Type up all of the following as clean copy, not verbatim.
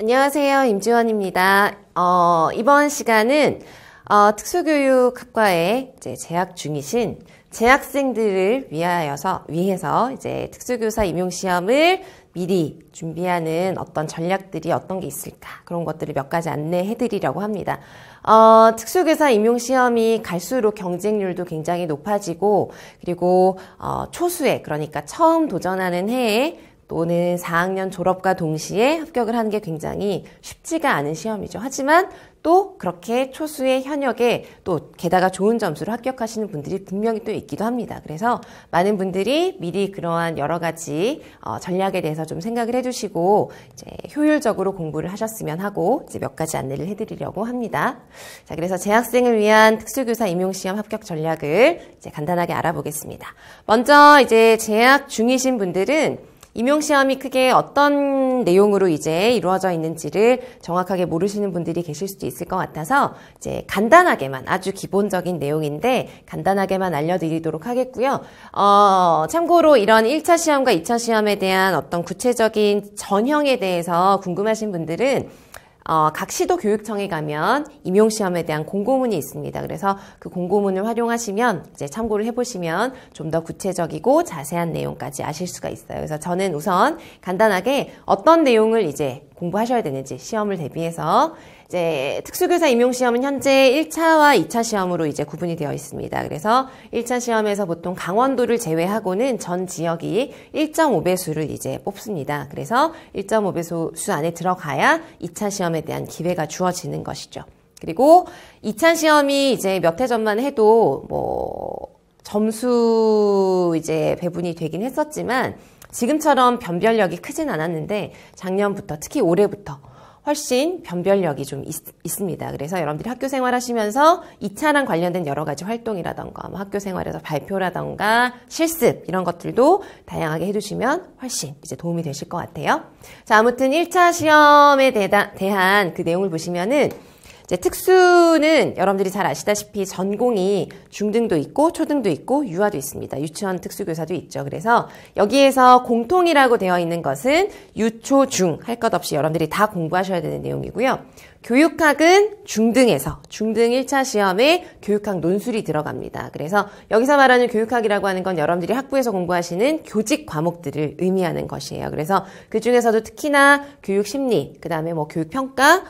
안녕하세요. 임지원입니다. 이번 시간은 특수교육학과에 이제 재학 중이신 재학생들을 위해서 이제 특수교사 임용시험을 미리 준비하는 어떤 전략들이 어떤 게 있을까, 그런 것들을 몇 가지 안내해 드리려고 합니다. 특수교사 임용시험이 갈수록 경쟁률도 굉장히 높아지고, 그리고 초수에, 그러니까 처음 도전하는 해에 또는 4학년 졸업과 동시에 합격을 하는 게 굉장히 쉽지가 않은 시험이죠. 하지만 또 그렇게 초수의 현역에 또 게다가 좋은 점수로 합격하시는 분들이 분명히 또 있기도 합니다. 그래서 많은 분들이 미리 그러한 여러 가지 전략에 대해서 좀 생각을 해주시고 이제 효율적으로 공부를 하셨으면 하고 이제 몇 가지 안내를 해드리려고 합니다. 자, 그래서 재학생을 위한 특수교사 임용시험 합격 전략을 이제 간단하게 알아보겠습니다. 먼저 이제 재학 중이신 분들은 임용시험이 크게 어떤 내용으로 이제 이루어져 있는지를 정확하게 모르시는 분들이 계실 수도 있을 것 같아서 이제 간단하게만, 아주 기본적인 내용인데 간단하게만 알려드리도록 하겠고요. 참고로 이런 1차 시험과 2차 시험에 대한 어떤 구체적인 전형에 대해서 궁금하신 분들은 각 시도 교육청에 가면 임용시험에 대한 공고문이 있습니다. 그래서 그 공고문을 활용하시면 이제 참고를 해보시면 좀 더 구체적이고 자세한 내용까지 아실 수가 있어요. 그래서 저는 우선 간단하게 어떤 내용을 이제 공부하셔야 되는지 시험을 대비해서 이제 특수교사 임용시험은 현재 1차와 2차 시험으로 이제 구분이 되어 있습니다. 그래서 1차 시험에서 보통 강원도를 제외하고는 전 지역이 1.5배수를 이제 뽑습니다. 그래서 1.5배수 안에 들어가야 2차 시험에 대한 기회가 주어지는 것이죠. 그리고 2차 시험이 이제 몇 해 전만 해도 점수 이제 배분이 되긴 했었지만 지금처럼 변별력이 크진 않았는데 작년부터, 특히 올해부터 훨씬 변별력이 좀 있습니다. 그래서 여러분들이 학교 생활 하시면서 2차랑 관련된 여러 가지 활동이라던가 학교 생활에서 발표라던가 실습 이런 것들도 다양하게 해두시면 훨씬 이제 도움이 되실 것 같아요. 자, 아무튼 1차 시험에 대한 그 내용을 보시면은 이제 특수는 여러분들이 잘 아시다시피 전공이 중등도 있고 초등도 있고 유아도 있습니다. 유치원 특수교사도 있죠. 그래서 여기에서 공통이라고 되어 있는 것은 유, 초, 중 할 것 없이 여러분들이 다 공부하셔야 되는 내용이고요. 교육학은 중등에서 중등 1차 시험에 교육학 논술이 들어갑니다. 그래서 여기서 말하는 교육학이라고 하는 건 여러분들이 학부에서 공부하시는 교직 과목들을 의미하는 것이에요. 그래서 그 중에서도 특히나 교육심리, 그 다음에 교육평가,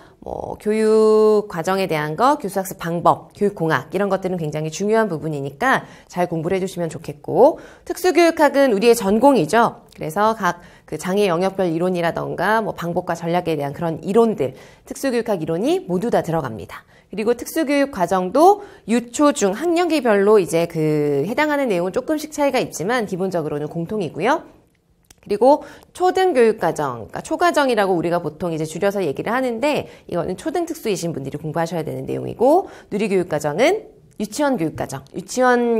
교육 과정에 대한 거, 교수학습 방법, 교육공학 이런 것들은 굉장히 중요한 부분이니까 잘 공부를 해주시면 좋겠고, 특수교육학은 우리의 전공이죠. 그래서 각 그 장애 영역별 이론이라던가 방법과 전략에 대한 그런 이론들, 특수교육학 이론이 모두 다 들어갑니다. 그리고 특수교육 과정도 유, 초, 중 학년기별로 이제 그 해당하는 내용은 조금씩 차이가 있지만 기본적으로는 공통이고요. 그리고 초등교육과정, 그러니까 초과정이라고 우리가 보통 이제 줄여서 얘기를 하는데 이거는 초등 특수이신 분들이 공부하셔야 되는 내용이고, 누리교육과정은 유치원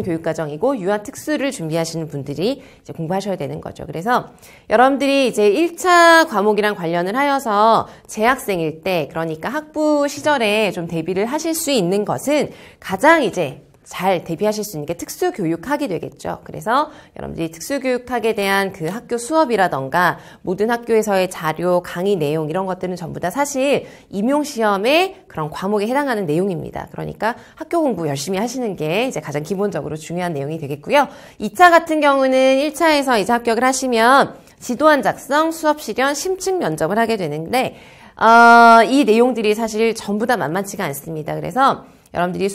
교육과정이고 유아 특수를 준비하시는 분들이 이제 공부하셔야 되는 거죠. 그래서 여러분들이 이제 1차 과목이랑 관련을 하여서 재학생일 때, 그러니까 학부 시절에 좀 대비를 하실 수 있는 것은 가장 이제 잘 대비하실 수 있는 게 특수교육학이 되겠죠. 그래서 여러분들이 특수교육학에 대한 그 학교 수업이라던가 모든 학교에서의 자료, 강의 내용 이런 것들은 전부 다 사실 임용시험의 그런 과목에 해당하는 내용입니다. 그러니까 학교 공부 열심히 하시는 게 이제 가장 기본적으로 중요한 내용이 되겠고요. 2차 같은 경우는 1차에서 이제 합격을 하시면 지도안 작성, 수업 실현, 심층 면접을 하게 되는데 이 내용들이 사실 전부 다 만만치가 않습니다. 그래서 여러분들이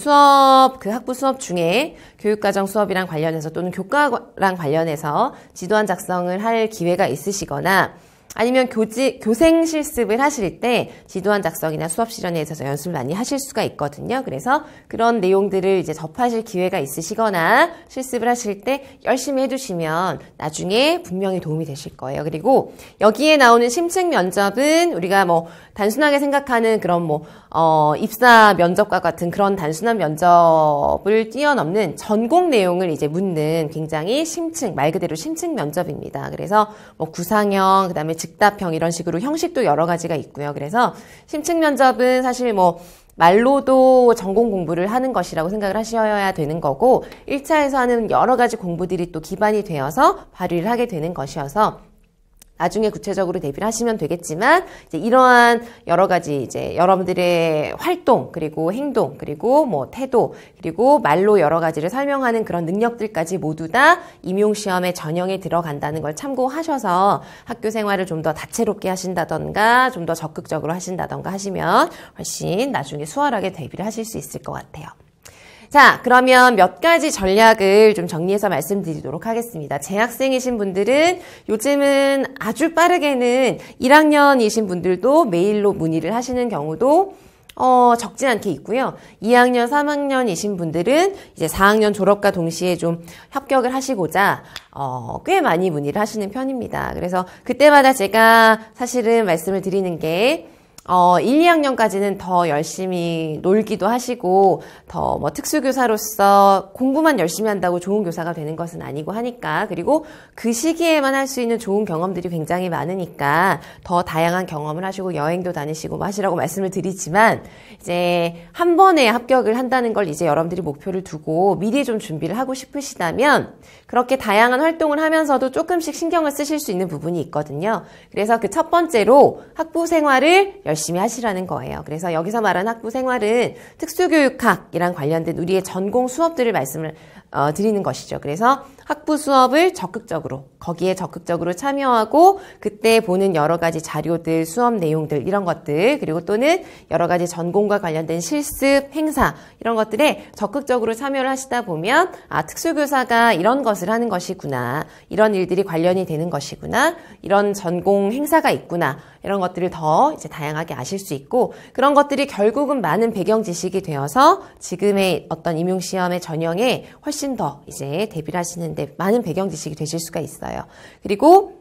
그 학부 수업 중에 교육과정 수업이랑 관련해서 또는 교과랑 관련해서 지도안 작성을 할 기회가 있으시거나 아니면 교생 실습을 하실 때 지도안 작성이나 수업 실현에 있어서 연습을 많이 하실 수가 있거든요. 그래서 그런 내용들을 이제 접하실 기회가 있으시거나 실습을 하실 때 열심히 해두시면 나중에 분명히 도움이 되실 거예요. 그리고 여기에 나오는 심층 면접은 우리가 단순하게 생각하는 그런 입사 면접과 같은 그런 단순한 면접을 뛰어넘는 전공 내용을 이제 묻는 굉장히 말 그대로 심층 면접입니다. 그래서 구상형, 그다음에 즉답형 이런 식으로 형식도 여러 가지가 있고요. 그래서 심층 면접은 사실 말로도 전공 공부를 하는 것이라고 생각을 하셔야 되는 거고, 1차에서 하는 여러 가지 공부들이 또 기반이 되어서 발휘를 하게 되는 것이어서 나중에 구체적으로 대비를 하시면 되겠지만, 이제 이러한 여러 가지 이제 여러분들의 활동, 그리고 행동, 그리고 뭐 태도, 그리고 말로 여러 가지를 설명하는 그런 능력들까지 모두 다 임용시험의 전형에 들어간다는 걸 참고하셔서 학교 생활을 좀 더 다채롭게 하신다던가, 좀 더 적극적으로 하신다던가 하시면 훨씬 나중에 수월하게 대비를 하실 수 있을 것 같아요. 자, 그러면 몇 가지 전략을 좀 정리해서 말씀드리도록 하겠습니다. 재학생이신 분들은 요즘은 아주 빠르게는 1학년이신 분들도 메일로 문의를 하시는 경우도 적지 않게 있고요. 2학년, 3학년이신 분들은 이제 4학년 졸업과 동시에 좀 합격을 하시고자 꽤 많이 문의를 하시는 편입니다. 그래서 그때마다 제가 사실은 말씀을 드리는 게 1, 2학년까지는 더 열심히 놀기도 하시고, 더 뭐 특수교사로서 공부만 열심히 한다고 좋은 교사가 되는 것은 아니고 하니까, 그리고 그 시기에만 할 수 있는 좋은 경험들이 굉장히 많으니까, 더 다양한 경험을 하시고, 여행도 다니시고 뭐 하시라고 말씀을 드리지만, 이제 한 번에 합격을 한다는 걸 이제 여러분들이 목표를 두고 미리 좀 준비를 하고 싶으시다면, 그렇게 다양한 활동을 하면서도 조금씩 신경을 쓰실 수 있는 부분이 있거든요. 그래서 그 첫 번째로 학부 생활을 열심히 하시라는 거예요. 그래서 여기서 말하는 학부 생활은 특수교육학이랑 관련된 우리의 전공 수업들을 말씀을 드리는 것이죠. 그래서 학부 수업을 거기에 적극적으로 참여하고 그때 보는 여러 가지 자료들, 수업 내용들 이런 것들, 그리고 또는 여러 가지 전공과 관련된 실습, 행사 이런 것들에 적극적으로 참여를 하시다 보면 특수교사가 이런 것을 하는 것이구나, 이런 일들이 관련이 되는 것이구나, 이런 전공 행사가 있구나, 이런 것들을 더 이제 다양하게 아실 수 있고, 그런 것들이 결국은 많은 배경 지식이 되어서 지금의 어떤 임용시험의 전형에 훨씬 더 이제 대비를 하시는데 많은 배경 지식이 되실 수가 있어요. 그리고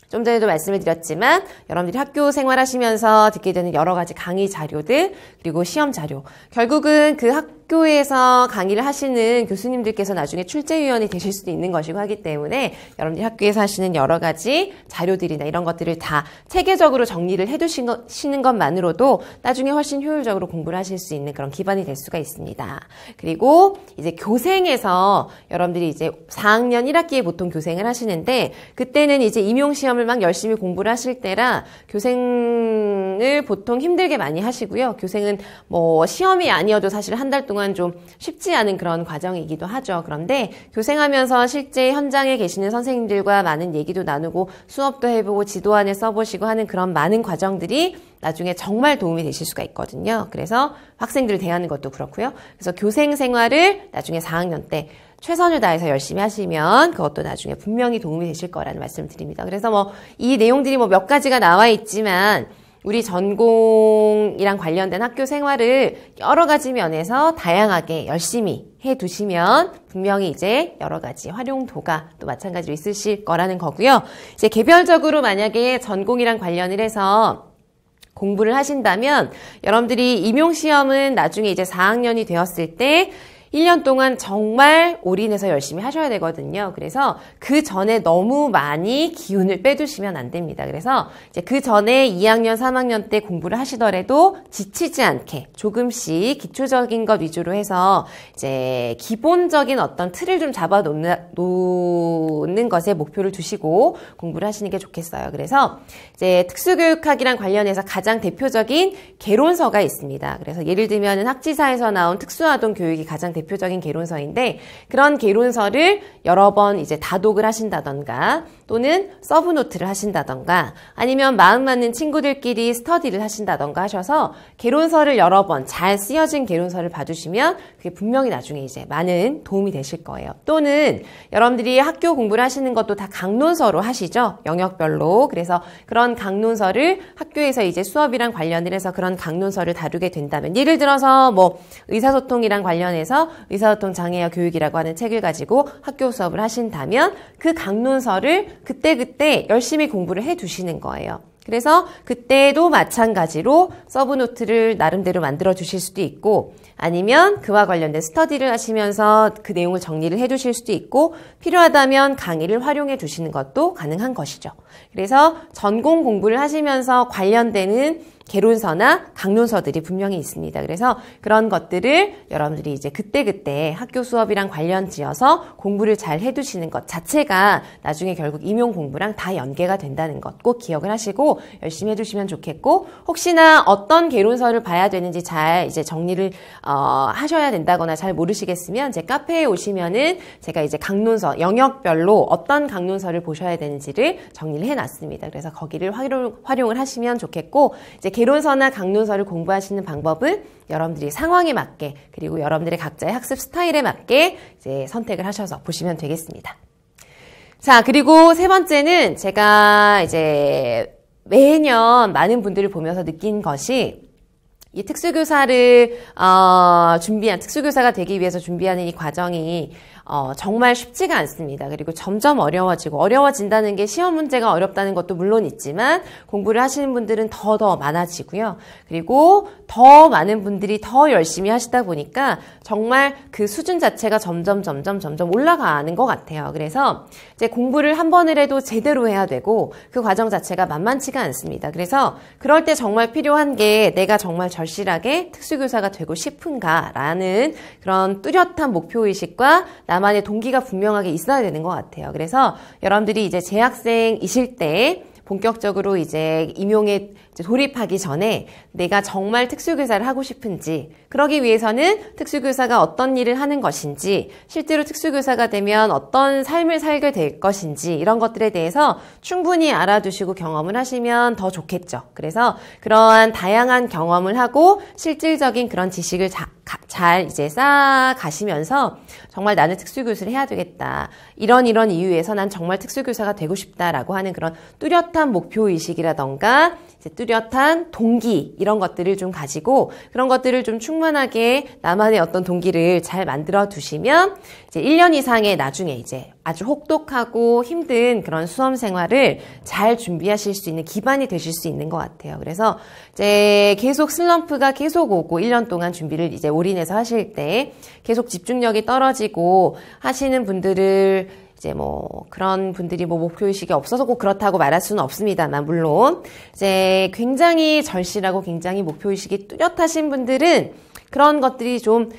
좀 전에도 말씀을 드렸지만 여러분들이 학교 생활하시면서 듣게 되는 여러 가지 강의 자료들, 그리고 시험 자료, 결국은 그 학교에서 강의를 하시는 교수님들께서 나중에 출제위원이 되실 수도 있는 것이고 하기 때문에 여러분들이 학교에서 하시는 여러 가지 자료들이나 이런 것들을 다 체계적으로 정리를 해두시는 것만으로도 나중에 훨씬 효율적으로 공부를 하실 수 있는 그런 기반이 될 수가 있습니다. 그리고 이제 교생에서 여러분들이 이제 4학년 1학기에 보통 교생을 하시는데, 그때는 이제 임용시험을 막 열심히 공부를 하실 때라 교생을 보통 힘들게 많이 하시고요. 교생은 뭐 시험이 아니어도 사실 한 달 동안 좀 쉽지 않은 그런 과정이기도 하죠. 그런데 교생하면서 실제 현장에 계시는 선생님들과 많은 얘기도 나누고 수업도 해보고 지도안을 써보시고 하는 그런 많은 과정들이 나중에 정말 도움이 되실 수가 있거든요. 그래서 학생들을 대하는 것도 그렇고요. 그래서 교생 생활을 나중에 4학년 때 최선을 다해서 열심히 하시면 그것도 나중에 분명히 도움이 되실 거라는 말씀을 드립니다. 그래서 뭐 이 내용들이 뭐 몇 가지가 나와 있지만 우리 전공이랑 관련된 학교 생활을 여러 가지 면에서 다양하게 열심히 해두시면 분명히 이제 여러 가지 활용도가 또 마찬가지로 있으실 거라는 거고요. 이제 개별적으로 만약에 전공이랑 관련을 해서 공부를 하신다면 여러분들이 임용시험은 나중에 이제 4학년이 되었을 때 1년 동안 정말 올인해서 열심히 하셔야 되거든요. 그래서 그 전에 너무 많이 기운을 빼두시면 안 됩니다. 그래서 이제 그 전에 2학년, 3학년 때 공부를 하시더라도 지치지 않게 조금씩 기초적인 것 위주로 해서 이제 기본적인 어떤 틀을 좀 잡아 놓는 것에 목표를 두시고 공부를 하시는 게 좋겠어요. 그래서 이제 특수교육학이랑 관련해서 가장 대표적인 개론서가 있습니다. 그래서 예를 들면은 학지사에서 나온 특수아동 교육이 가장 대표적인 개론서인데, 그런 개론서를 여러 번 이제 다독을 하신다던가 또는 서브노트를 하신다던가 아니면 마음 맞는 친구들끼리 스터디를 하신다던가 하셔서 개론서를 여러 번 잘 쓰여진 개론서를 봐주시면 그게 분명히 나중에 이제 많은 도움이 되실 거예요. 또는 여러분들이 학교 공부를 하시는 것도 다 강론서로 하시죠. 영역별로. 그래서 그런 강론서를 학교에서 이제 수업이랑 관련을 해서 그런 강론서를 다루게 된다면, 예를 들어서 뭐 의사소통이랑 관련해서 의사소통 장애와 교육이라고 하는 책을 가지고 학교 수업을 하신다면 그 강론서를 그때그때 열심히 공부를 해 두시는 거예요. 그래서 그때도 마찬가지로 서브노트를 나름대로 만들어 주실 수도 있고, 아니면 그와 관련된 스터디를 하시면서 그 내용을 정리를 해 두실 수도 있고, 필요하다면 강의를 활용해 두시는 것도 가능한 것이죠. 그래서 전공 공부를 하시면서 관련되는 개론서나 강론서들이 분명히 있습니다. 그래서 그런 것들을 여러분들이 이제 그때그때 학교 수업이랑 관련 지어서 공부를 잘 해두시는 것 자체가 나중에 결국 임용 공부랑 다 연계가 된다는 것 꼭 기억을 하시고 열심히 해두시면 좋겠고, 혹시나 어떤 개론서를 봐야 되는지 잘 이제 정리를 하셔야 된다거나 잘 모르시겠으면 제 카페에 오시면은 제가 이제 강론서 영역별로 어떤 강론서를 보셔야 되는지를 정리를 해놨습니다. 그래서 거기를 활용을 하시면 좋겠고, 이제 개론서나 강론서를 공부하시는 방법은 여러분들이 상황에 맞게 그리고 여러분들의 각자의 학습 스타일에 맞게 이제 선택을 하셔서 보시면 되겠습니다. 자, 그리고 세 번째는 제가 이제 매년 많은 분들을 보면서 느낀 것이, 이 특수교사를 특수교사가 되기 위해서 준비하는 이 과정이 정말 쉽지가 않습니다. 그리고 점점 어려워진다는 게 시험 문제가 어렵다는 것도 물론 있지만 공부를 하시는 분들은 더 많아지고요. 그리고 더 많은 분들이 더 열심히 하시다 보니까 정말 그 수준 자체가 점점 올라가는 것 같아요. 그래서 이제 공부를 한 번을 해도 제대로 해야 되고 그 과정 자체가 만만치가 않습니다. 그래서 그럴 때 정말 필요한 게, 내가 정말 절실하게 특수교사가 되고 싶은가라는 그런 뚜렷한 목표의식과 나만의 동기가 분명하게 있어야 되는 것 같아요. 그래서 여러분들이 이제 재학생이실 때 본격적으로 이제 임용에 돌입하기 전에 내가 정말 특수교사를 하고 싶은지, 그러기 위해서는 특수교사가 어떤 일을 하는 것인지, 실제로 특수교사가 되면 어떤 삶을 살게 될 것인지, 이런 것들에 대해서 충분히 알아두시고 경험을 하시면 더 좋겠죠. 그래서 그러한 다양한 경험을 하고 실질적인 그런 지식을 잘 이제 쌓아가시면서 정말 나는 특수교사를 해야 되겠다, 이런 이유에서 난 정말 특수교사가 되고 싶다라고 하는 그런 뚜렷한 목표의식이라던가 이제 뚜렷한 동기, 이런 것들을 좀 가지고 그런 것들을 좀 충만하게 나만의 어떤 동기를 잘 만들어 두시면 이제 1년 이상의 나중에 이제 아주 혹독하고 힘든 그런 수험 생활을 잘 준비하실 수 있는 기반이 되실 수 있는 것 같아요. 그래서 이제 계속 슬럼프가 계속 오고 1년 동안 준비를 이제 올인해서 하실 때 계속 집중력이 떨어지고 하시는 분들을 이제 그런 분들이 목표의식이 없어서 꼭 그렇다고 말할 수는 없습니다만, 물론 이제 굉장히 절실하고 굉장히 목표의식이 뚜렷하신 분들은 그런 것들이 좀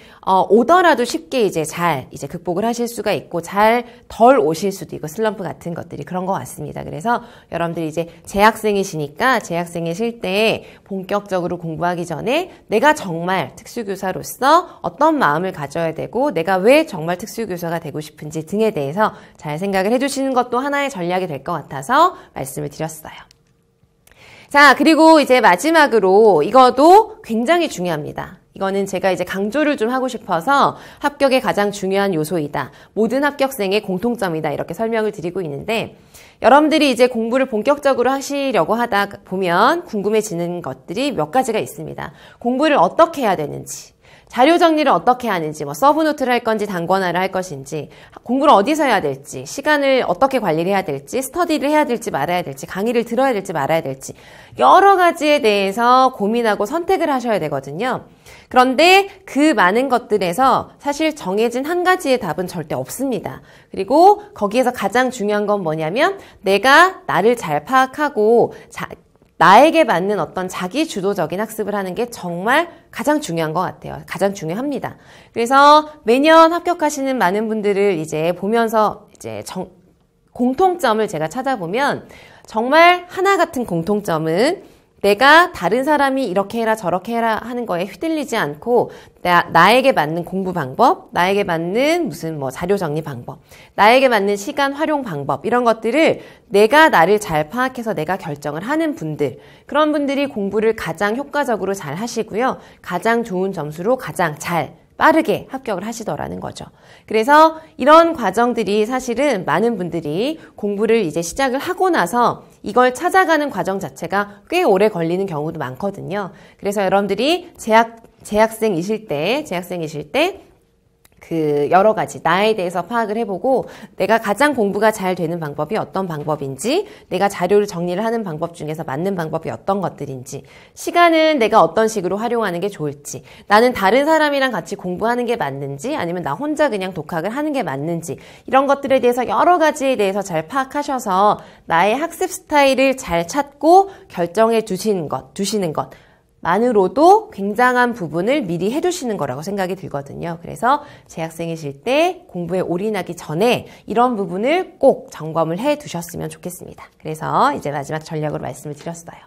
오더라도 쉽게 이제 잘 이제 극복을 하실 수가 있고 잘 덜 오실 수도 있고, 슬럼프 같은 것들이 그런 것 같습니다. 그래서 여러분들이 이제 재학생이실 때 본격적으로 공부하기 전에 내가 정말 특수교사로서 어떤 마음을 가져야 되고 내가 왜 정말 특수교사가 되고 싶은지 등에 대해서 잘 생각을 해주시는 것도 하나의 전략이 될 것 같아서 말씀을 드렸어요. 자, 그리고 이제 마지막으로 이것도 굉장히 중요합니다. 이거는 제가 이제 강조를 좀 하고 싶어서 합격의 가장 중요한 요소이다, 모든 합격생의 공통점이다, 이렇게 설명을 드리고 있는데, 여러분들이 이제 공부를 본격적으로 하시려고 하다 보면 궁금해지는 것들이 몇 가지가 있습니다. 공부를 어떻게 해야 되는지, 자료 정리를 어떻게 하는지, 서브노트를 할 건지 단권화를 할 것인지, 공부를 어디서 해야 될지, 시간을 어떻게 관리를 해야 될지, 스터디를 해야 될지 말아야 될지, 강의를 들어야 될지 말아야 될지, 여러 가지에 대해서 고민하고 선택을 하셔야 되거든요. 그런데 그 많은 것들에서 사실 정해진 한 가지의 답은 절대 없습니다. 그리고 거기에서 가장 중요한 건 뭐냐면, 내가 나를 잘 파악하고 나에게 맞는 어떤 자기 주도적인 학습을 하는 게 정말 가장 중요한 것 같아요. 가장 중요합니다. 그래서 매년 합격하시는 많은 분들을 이제 보면서 이제 공통점을 제가 찾아보면, 정말 하나 같은 공통점은 내가 다른 사람이 이렇게 해라 저렇게 해라 하는 거에 휘둘리지 않고 나에게 맞는 공부 방법, 나에게 맞는 무슨 자료 정리 방법, 나에게 맞는 시간 활용 방법, 이런 것들을 내가 나를 잘 파악해서 내가 결정을 하는 분들, 그런 분들이 공부를 가장 효과적으로 잘 하시고요. 가장 좋은 점수로 가장 빠르게 합격을 하시더라는 거죠. 그래서 이런 과정들이 사실은 많은 분들이 공부를 이제 시작을 하고 나서 이걸 찾아가는 과정 자체가 꽤 오래 걸리는 경우도 많거든요. 그래서 여러분들이 재학생이실 때 여러 가지 나에 대해서 파악을 해보고 내가 가장 공부가 잘 되는 방법이 어떤 방법인지, 내가 자료를 정리를 하는 방법 중에서 맞는 방법이 어떤 것들인지, 시간은 내가 어떤 식으로 활용하는 게 좋을지, 나는 다른 사람이랑 같이 공부하는 게 맞는지 아니면 나 혼자 그냥 독학을 하는 게 맞는지, 이런 것들에 대해서 여러 가지에 대해서 잘 파악하셔서 나의 학습 스타일을 잘 찾고 결정해 두시는 것 만으로도 굉장한 부분을 미리 해두시는 거라고 생각이 들거든요. 그래서 재학생이실 때 공부에 올인하기 전에 이런 부분을 꼭 점검을 해 두셨으면 좋겠습니다. 그래서 이제 마지막 전략으로 말씀을 드렸어요.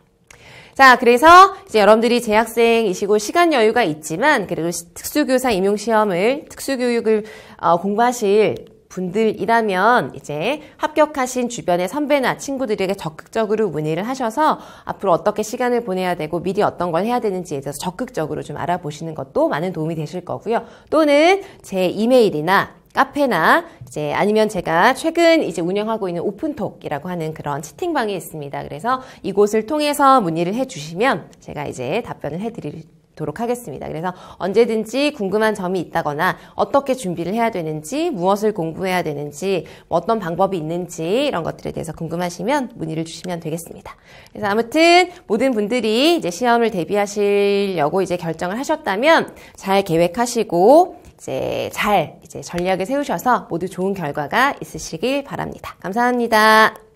자, 그래서 이제 여러분들이 재학생이시고 시간 여유가 있지만 그래도 특수교사 임용시험을, 특수교육을 공부하실 분들이라면 이제 합격하신 주변의 선배나 친구들에게 적극적으로 문의를 하셔서 앞으로 어떻게 시간을 보내야 되고 미리 어떤 걸 해야 되는지에 대해서 적극적으로 좀 알아보시는 것도 많은 도움이 되실 거고요. 또는 제 이메일이나 카페나 이제 아니면 제가 최근 이제 운영하고 있는 오픈톡이라고 하는 그런 채팅방이 있습니다. 그래서 이곳을 통해서 문의를 해주시면 제가 이제 답변을 해드리도록 하겠습니다. 그래서 언제든지 궁금한 점이 있다거나 어떻게 준비를 해야 되는지, 무엇을 공부해야 되는지, 어떤 방법이 있는지 이런 것들에 대해서 궁금하시면 문의를 주시면 되겠습니다. 그래서 아무튼 모든 분들이 이제 시험을 대비하시려고 이제 결정을 하셨다면 잘 계획하시고 잘 전략을 세우셔서 모두 좋은 결과가 있으시길 바랍니다. 감사합니다.